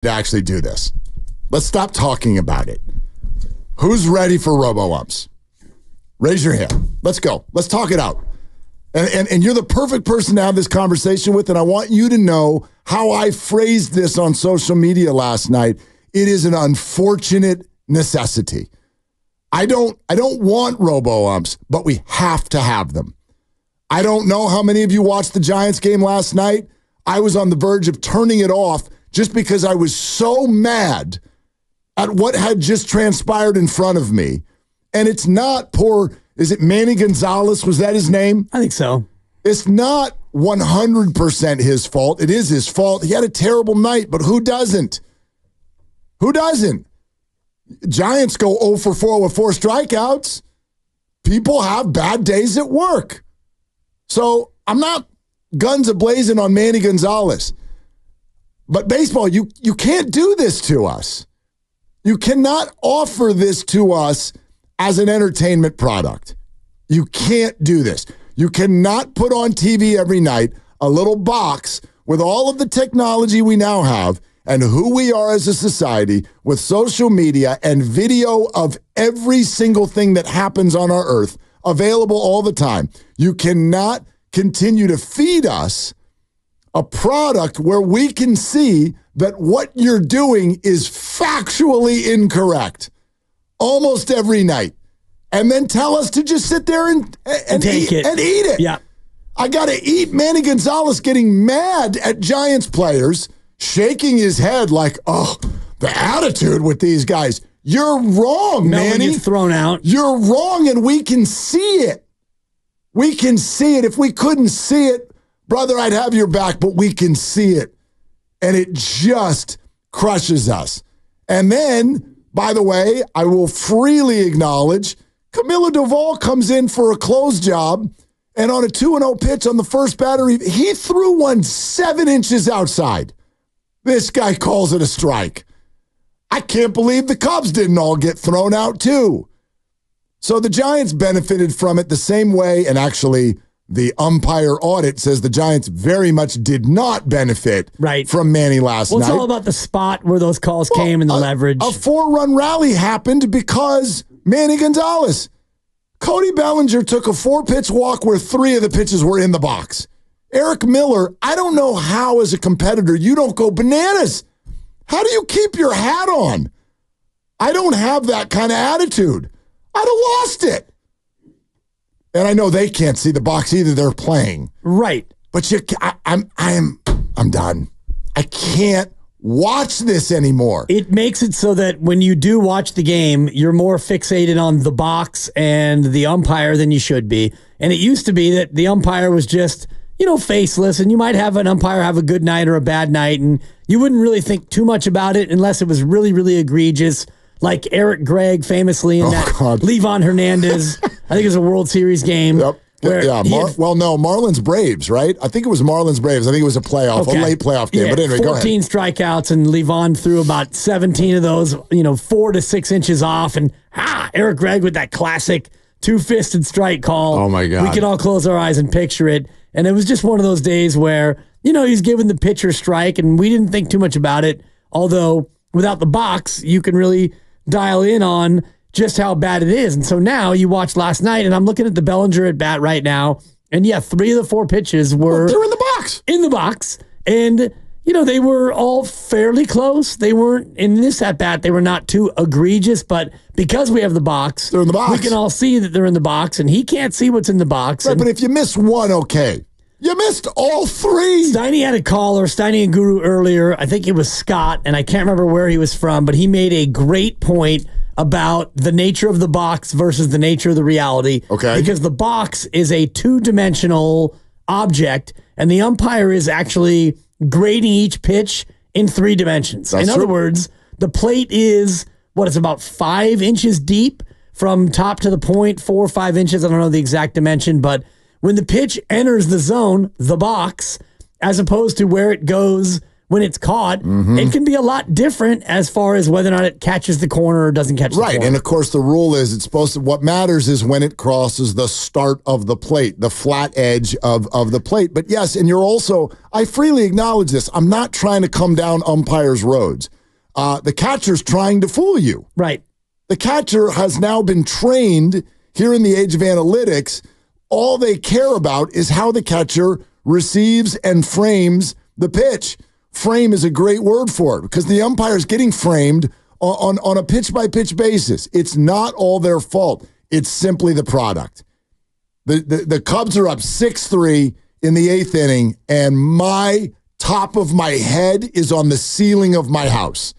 to actually do this. Let's stop talking about it. Who's ready for Robo Umps? Raise your hand. Let's go. Let's talk it out. And you're the perfect person to have this conversation with, and I want you to know how I phrased this on social media last night. It is an unfortunate necessity. I don't want Robo Umps, but we have to have them. I don't know how many of you watched the Giants game last night. I was on the verge of turning it off just because I was so mad at what had just transpired in front of me. And it's not poor, is it Manny Gonzalez? Was that his name? I think so. It's not 100% his fault. It is his fault. He had a terrible night, but who doesn't? Who doesn't? Giants go 0 for 4 with 4 strikeouts. People have bad days at work. So I'm not guns a-blazing on Manny Gonzalez. But baseball, you can't do this to us. You cannot offer this to us as an entertainment product. You can't do this. You cannot put on TV every night a little box with all of the technology we now have and who we are as a society with social media and video of every single thing that happens on our earth available all the time. You cannot continue to feed us a product where we can see that what you're doing is factually incorrect almost every night, and then tell us to just sit there and take it and eat it. Yeah. I got to eat Manny Gonzalez getting mad at Giants players, shaking his head like, oh, the attitude with these guys. You're wrong, Manny. Gets thrown out. You're wrong, and we can see it. We can see it. If we couldn't see it, brother, I'd have your back, but we can see it. And it just crushes us. And then, by the way, I will freely acknowledge Camilo Doval comes in for a close job, and on a 2-0 pitch on the first batter, he threw one 7 inches outside. This guy calls it a strike. I can't believe the Cubs didn't all get thrown out too. So the Giants benefited from it the same way, and actually the umpire audit says the Giants very much did not benefit from Manny last night. Well, it's all about the spot where those calls came and the leverage. A 4-run rally happened because Manny Gonzalez. Cody Bellinger took a 4-pitch walk where 3 of the pitches were in the box. Eric Miller, I don't know how as a competitor you don't go bananas. How do you keep your hat on? I don't have that kind of attitude. I'd have lost it. And I know they can't see the box either. They're playing. Right. But I'm done. I can't watch this anymore. It makes it so that when you do watch the game, you're more fixated on the box and the umpire than you should be. And it used to be that the umpire was just, faceless, and you might have an umpire have a good night or a bad night, and you wouldn't really think too much about it unless it was really, really egregious. Like Eric Gregg famously in Levon Hernandez, I think it was a World Series game. Yep. Marlins Braves, right? I think it was Marlins Braves. I think it was a late playoff game. Yeah, but anyway, 14 go ahead. strikeouts, and Levon threw about 17 of those, 4 to 6 inches off. And Eric Gregg with that classic 2-fisted strike call. Oh, my God. We could all close our eyes and picture it. And it was just one of those days where, he's given the pitcher strike, and we didn't think too much about it. Although, without the box, you can really dial in on just how bad it is. And so now you watch last night, and I'm looking at the Bellinger at bat right now, and 3 of the 4 pitches were they're in the box. In the box. And, they were all fairly close. They weren't, in this at bat, they were not too egregious, but because we have the box, they're in the box. We can all see that they're in the box, and he can't see what's in the box. Right, but if you miss one, okay. You missed all 3. Steiny had a caller, Steiny and Guru earlier. I think it was Scott, and I can't remember where he was from, but he made a great point about the nature of the box versus the nature of the reality. Okay. Because the box is a 2-dimensional object, and the umpire is actually grading each pitch in 3 dimensions. That's in other words, the plate is, it's about 5 inches deep from top to the point, 4 or 5 inches. I don't know the exact dimension, but when the pitch enters the zone, the box, as opposed to where it goes when it's caught, it can be a lot different as far as whether or not it catches the corner or doesn't catch the corner. Right, and of course the rule is what matters is when it crosses the start of the plate, the flat edge of the plate. But yes, and I freely acknowledge this. I'm not trying to come down umpires' roads. The catcher's trying to fool you. Right. The catcher has now been trained here in the age of analytics. All they care about is how the catcher receives and frames the pitch. Frame is a great word for it because the umpire is getting framed on a pitch-by-pitch basis. It's not all their fault. It's simply the product. The Cubs are up 6-3 in the 8th inning, and my top of my head is on the ceiling of my house.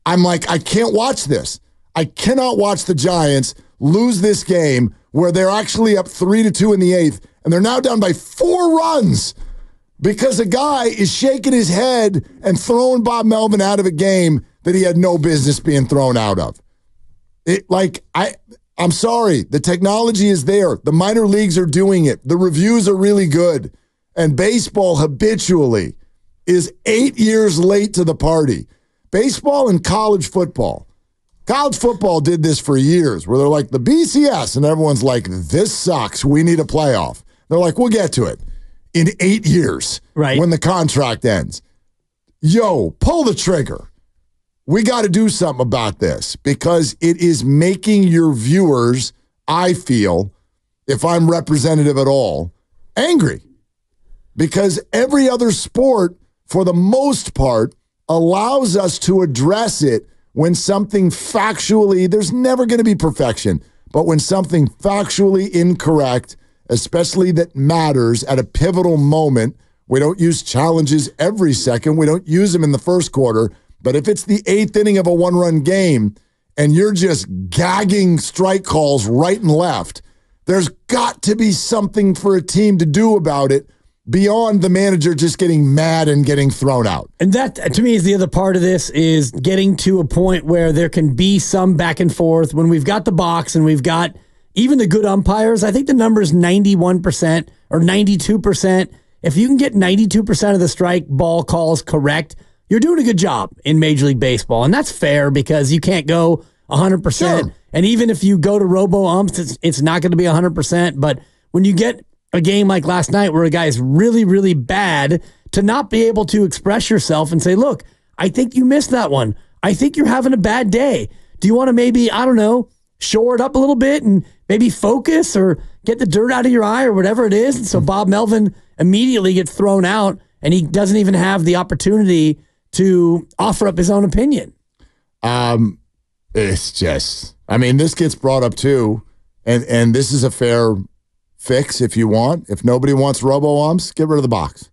I'm like, I can't watch this. I cannot watch the Giants lose this game where they're actually up 3-2 in the 8th, and they're now down by 4 runs. Because a guy is shaking his head and throwing Bob Melvin out of a game that he had no business being thrown out of. I'm sorry. The technology is there. The minor leagues are doing it. The reviews are really good. And baseball habitually is 8 years late to the party. Baseball and college football. College football did this for years where they're like, the BCS, and everyone's like, this sucks. We need a playoff. They're like, we'll get to it in 8 years, right, when the contract ends. Yo, pull the trigger. We got to do something about this because it is making your viewers, I feel, if I'm representative at all, angry. Because every other sport, for the most part, allows us to address it when something factually, there's never going to be perfection, but when something factually incorrect, especially that matters at a pivotal moment. We don't use challenges every second. We don't use them in the first quarter. But if it's the 8th inning of a 1-run game and you're just gagging strike calls right and left, there's got to be something for a team to do about it beyond the manager just getting mad and getting thrown out. And that, to me, is the other part of this, is getting to a point where there can be some back and forth. When we've got the box and we've got even the good umpires, I think the number is 91% or 92%. If you can get 92% of the strike ball calls correct, you're doing a good job in Major League Baseball. And that's fair because you can't go 100%. Sure. And even if you go to Robo Umps, it's not going to be 100%. But when you get a game like last night where a guy is really, really bad, to not be able to express yourself and say, look, I think you missed that one. I think you're having a bad day. Do you want to maybe, I don't know, shore it up a little bit and maybe focus or get the dirt out of your eye or whatever it is? And so Bob Melvin immediately gets thrown out and he doesn't even have the opportunity to offer up his own opinion. It's just, I mean, this gets brought up too, and this is a fair fix if you want. If nobody wants robo-umps, get rid of the box.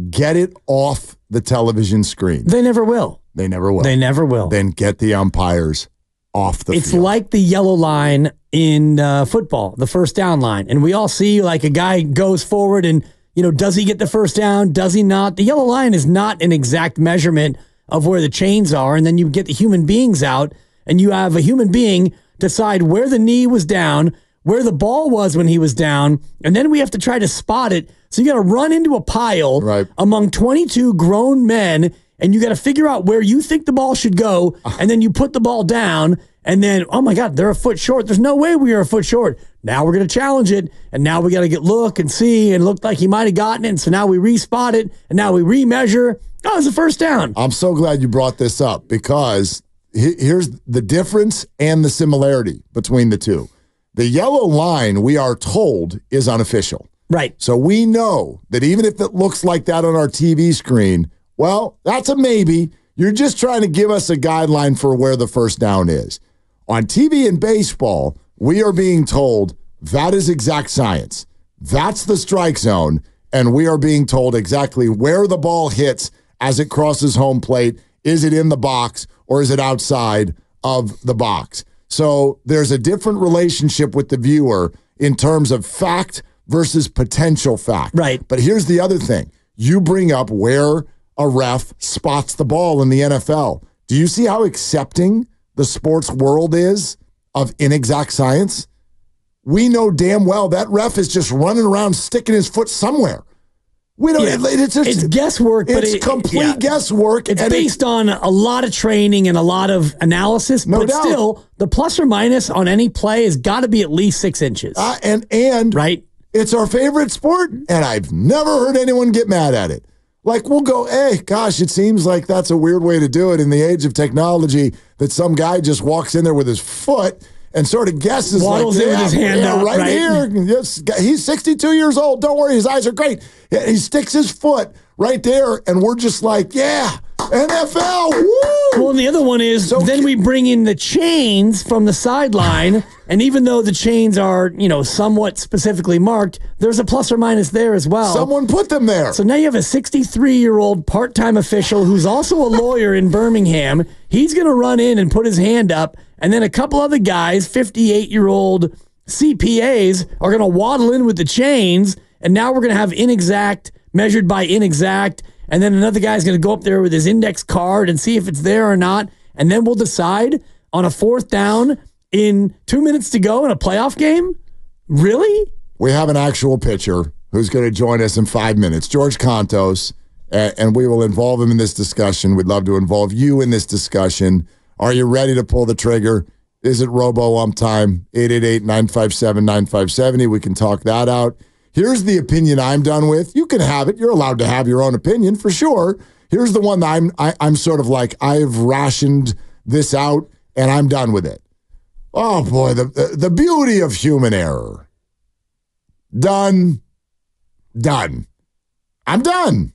Get it off the television screen. They never will. They never will. They never will. Then get the umpires off the field. It's like the yellow line in football, the first down line. And we all see like a guy goes forward and, does he get the first down? Does he not? The yellow line is not an exact measurement of where the chains are. And then you get the human beings out and you have a human being decide where the knee was down, where the ball was when he was down, and then we have to try to spot it. So you got to run into a pile among 22 grown men, and you got to figure out where you think the ball should go, and then you put the ball down, and then, oh my God, they're a foot short. There's no way we are a foot short. Now we're going to challenge it, and now we got to look and see, and look like he might have gotten it, and so now we re-spot it, and now we remeasure. Oh, it's a first down. I'm so glad you brought this up because here's the difference and the similarity between the two. The yellow line, we are told, is unofficial. Right. So we know that even if it looks like that on our TV screen, well, that's a maybe. You're just trying to give us a guideline for where the first down is. On TV and baseball, we are being told that is exact science. That's the strike zone, and we are being told exactly where the ball hits as it crosses home plate. Is it in the box or is it outside of the box? So there's a different relationship with the viewer in terms of fact versus potential fact. Right. But here's the other thing. You bring up where a ref spots the ball in the NFL. Do you see how accepting the sports world is of inexact science? We know damn well that ref is just running around sticking his foot somewhere. We don't. It's guesswork, but it's complete guesswork. It's based on a lot of training and a lot of analysis. No but doubt. Still, the plus or minus on any play has got to be at least 6 inches. And right, it's our favorite sport, and I've never heard anyone get mad at it. Like, we'll go, hey, gosh, it seems like that's a weird way to do it in the age of technology, that some guy just walks in there with his foot and sort of guesses, waddles in with his hand up, right here. Yes, he's 62 years old. Don't worry, his eyes are great. He sticks his foot right there, and we're just like, yeah, NFL, woo! Well, and the other one is then we bring in the chains from the sideline, and even though the chains are, somewhat specifically marked, there's a plus or minus there as well. Someone put them there. So now you have a 63-year-old part-time official who's also a lawyer in Birmingham. He's going to run in and put his hand up, and then a couple other guys, 58-year-old CPAs, are going to waddle in with the chains, and now we're going to have inexact measured by inexact, and then another guy's going to go up there with his index card and see if it's there or not, and then we'll decide on a 4th down in 2 minutes to go in a playoff game? Really? We have an actual pitcher who's going to join us in 5 minutes, George Contos, and we will involve him in this discussion. We'd love to involve you in this discussion. Are you ready to pull the trigger? Is it Robo ump time? 888-957-9570. We can talk that out. Here's the opinion I'm done with. You can have it. You're allowed to have your own opinion for sure. Here's the one that I'm sort of like, I've rationed this out and I'm done with it. Oh boy, the beauty of human error. Done. I'm done.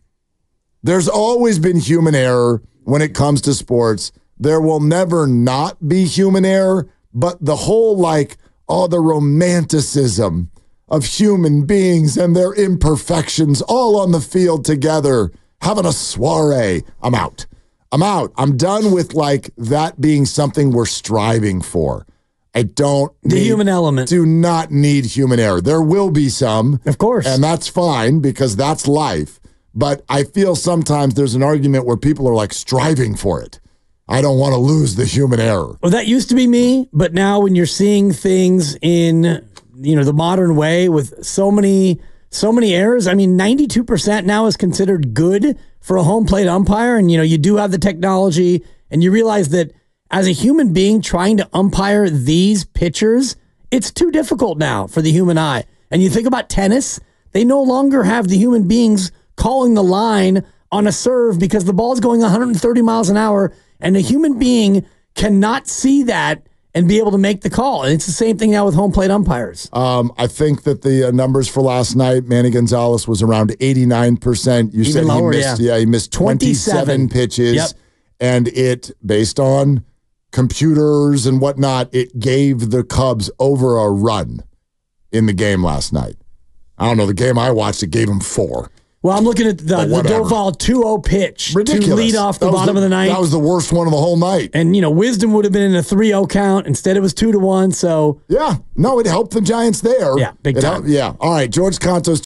There's always been human error when it comes to sports. There will never not be human error, but the whole the romanticism of human beings and their imperfections all on the field together, having a soiree. I'm out. I'm done with that being something we're striving for. I don't need the human element. Do not need human error. There will be some. Of course. And that's fine because that's life. But I feel sometimes there's an argument where people are striving for it. I don't want to lose the human error. Well, that used to be me, but now when you're seeing things in the modern way with so many errors. I mean, 92% now is considered good for a home plate umpire. And, you do have the technology and you realize that as a human being trying to umpire these pitchers, it's too difficult now for the human eye. And you think about tennis, they no longer have the human beings calling the line on a serve because the ball's going 130 miles an hour and a human being cannot see that and be able to make the call. And it's the same thing now with home plate umpires. I think that the numbers for last night, Manny Gonzalez was around 89%. You said lower, he missed, he missed 27 pitches. Yep. And it, based on computers and whatnot, it gave the Cubs over a run in the game last night. I don't know, the game I watched, it gave them 4. Well, I'm looking at the Doval 2-0 pitch Ridiculous. To lead off the bottom of the ninth. That was the worst one of the whole night. And, Wisdom would have been in a 3-0 count. Instead, it was 2-1. So, yeah. No, it helped the Giants there. Yeah, big time. Yeah. All right, George Contos